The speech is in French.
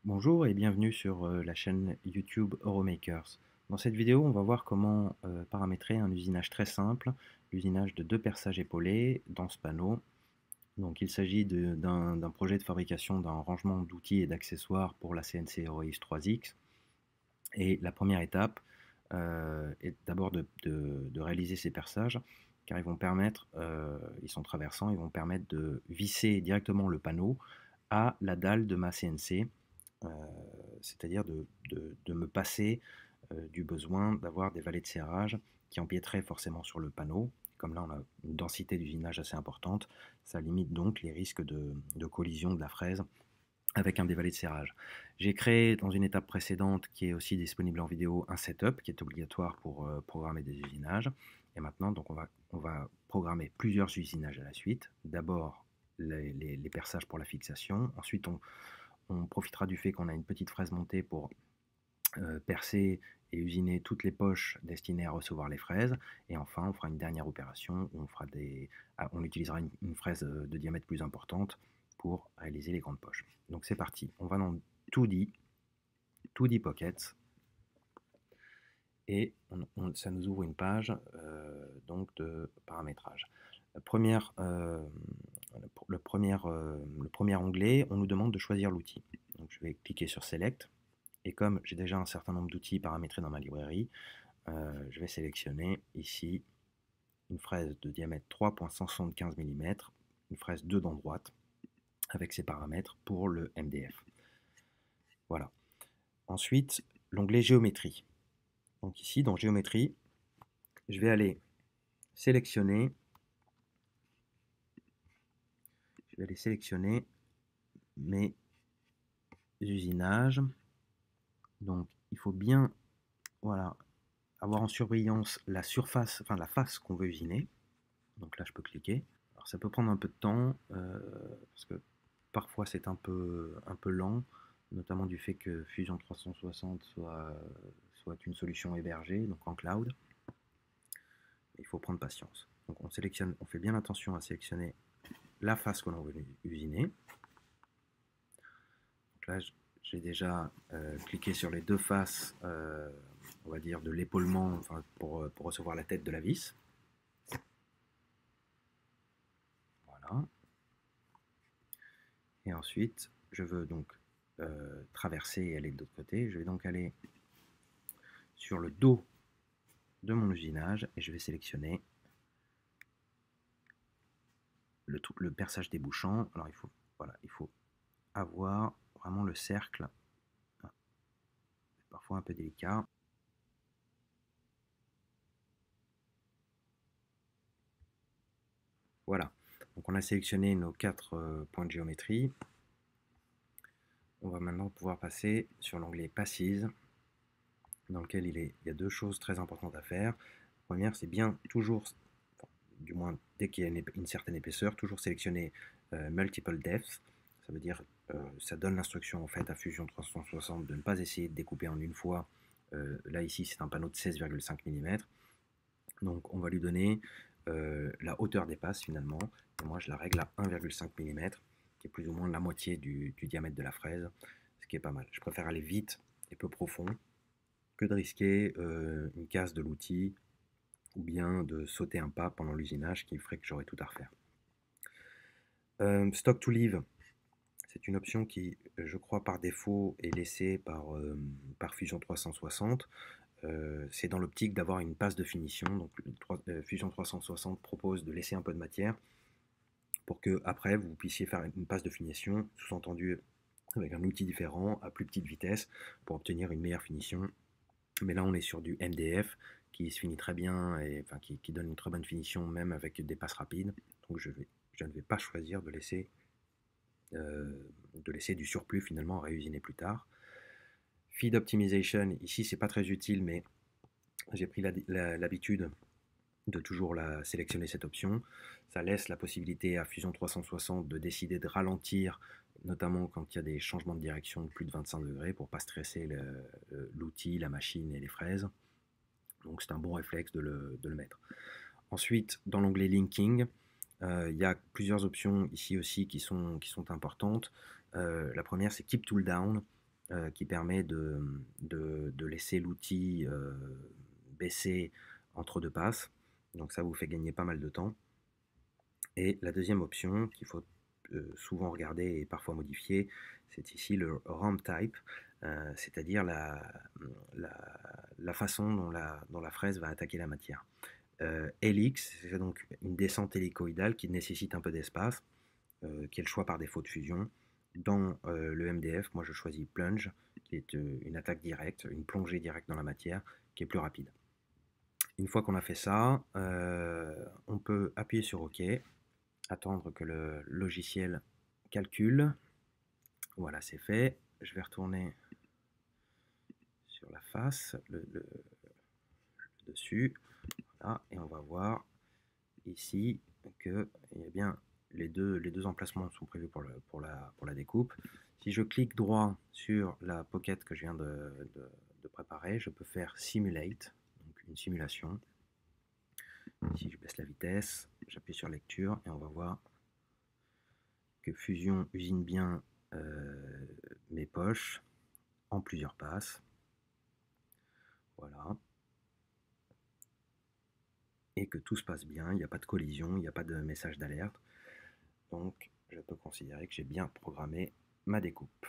Bonjour et bienvenue sur la chaîne YouTube Euromakers. Dans cette vidéo, on va voir comment paramétrer un usinage très simple, l'usinage de deux perçages épaulés dans ce panneau. Donc, il s'agit d'un projet de fabrication d'un rangement d'outils et d'accessoires pour la CNC Eurois 3X. Et la première étape est d'abord de réaliser ces perçages, car ils vont permettre, ils sont traversants, ils vont permettre de visser directement le panneau à la dalle de ma CNC, euh, c'est-à-dire de me passer du besoin d'avoir des vallées de serrage qui empiéteraient forcément sur le panneau. Comme là, on a une densité d'usinage assez importante, ça limite donc les risques de collision de la fraise avec un dévalet de serrage. J'ai créé dans une étape précédente, qui est aussi disponible en vidéo, un setup qui est obligatoire pour programmer des usinages. Et maintenant, donc on va programmer plusieurs usinages à la suite. D'abord, les perçages pour la fixation. Ensuite, on profitera du fait qu'on a une petite fraise montée pour percer et usiner toutes les poches destinées à recevoir les fraises. Et enfin, on fera une dernière opération où on utilisera une fraise de diamètre plus importante pour réaliser les grandes poches. Donc c'est parti, on va dans 2D Pockets et ça nous ouvre une page donc de paramétrage. Le premier onglet, on nous demande de choisir l'outil. Donc je vais cliquer sur Select. Et comme j'ai déjà un certain nombre d'outils paramétrés dans ma librairie, je vais sélectionner ici une fraise de diamètre 3,175 mm, une fraise 2 dents droites, avec ses paramètres pour le MDF. Voilà. Ensuite, l'onglet Géométrie. Donc ici, dans Géométrie, je vais aller sélectionner, mes usinages. Donc il faut bien, voilà, avoir en surveillance la surface, enfin la face qu'on veut usiner. Donc là, je peux cliquer. Alors ça peut prendre un peu de temps, parce que parfois c'est un peu lent, notamment du fait que Fusion 360 soit une solution hébergée, donc en cloud. Il faut prendre patience. Donc on fait bien attention à sélectionner la face que l'on veut usiner. Donc là, j'ai déjà cliqué sur les deux faces, on va dire, de l'épaulement, enfin, pour recevoir la tête de la vis. Voilà. Et ensuite, je veux donc traverser et aller de l'autre côté. Je vais donc aller sur le dos de mon usinage et je vais sélectionner le perçage débouchant. Alors il faut avoir vraiment le cercle, parfois un peu délicat. Voilà, donc on a sélectionné nos 4 points de géométrie. On va maintenant pouvoir passer sur l'onglet Passes, dans lequel il y a deux choses très importantes à faire. La première, c'est bien toujours, du moins dès qu'il y a une certaine épaisseur, toujours sélectionner Multiple Depths. Ça veut dire, ça donne l'instruction en fait à Fusion 360 de ne pas essayer de découper en une fois. Là ici, c'est un panneau de 16,5 mm. Donc on va lui donner la hauteur des passes finalement. Et moi, je la règle à 1,5 mm, qui est plus ou moins la moitié du diamètre de la fraise, ce qui est pas mal. Je préfère aller vite et peu profond que de risquer une casse de l'outil ou bien de sauter un pas pendant l'usinage qui ferait que j'aurais tout à refaire. Stock to leave, c'est une option qui, je crois, par défaut est laissée par Fusion 360. C'est dans l'optique d'avoir une passe de finition. Donc Fusion 360 propose de laisser un peu de matière pour que après vous puissiez faire une passe de finition, sous-entendu avec un outil différent, à plus petite vitesse, pour obtenir une meilleure finition. Mais là, on est sur du MDF qui se finit très bien et enfin, qui donne une très bonne finition, même avec des passes rapides. Donc je ne vais pas choisir de laisser du surplus finalement à réusiner plus tard. Feed Optimization, ici c'est pas très utile, mais j'ai pris l'habitude de toujours sélectionner cette option. Ça laisse la possibilité à Fusion 360 de décider de ralentir, notamment quand il y a des changements de direction de plus de 25 degrés pour ne pas stresser l'outil, la machine et les fraises. Donc c'est un bon réflexe de le mettre. Ensuite, dans l'onglet Linking, il y a plusieurs options ici aussi qui sont importantes. La première, c'est Keep Tool Down. qui permet de laisser l'outil baisser entre deux passes. Donc ça vous fait gagner pas mal de temps. Et la deuxième option qu'il faut souvent regarder et parfois modifier, c'est ici le ramp type, c'est-à-dire la façon dont la fraise va attaquer la matière. Helix, c'est donc une descente hélicoïdale qui nécessite un peu d'espace, qui est le choix par défaut de fusion. Dans le MDF, moi je choisis plunge, qui est une attaque directe, une plongée directe dans la matière, qui est plus rapide. Une fois qu'on a fait ça, on peut appuyer sur OK, attendre que le logiciel calcule. Voilà, c'est fait. Je vais retourner sur la face, le dessus. Voilà, et on va voir ici que eh bien, les deux emplacements sont prévus pour la découpe. Si je clique droit sur la pocket que je viens de préparer, je peux faire Simulate, donc une simulation. Ici, je baisse la vitesse, j'appuie sur Lecture et on va voir que Fusion usine bien mes poches en plusieurs passes. Voilà. Et que tout se passe bien, il n'y a pas de collision, il n'y a pas de message d'alerte. Donc, je peux considérer que j'ai bien programmé ma découpe.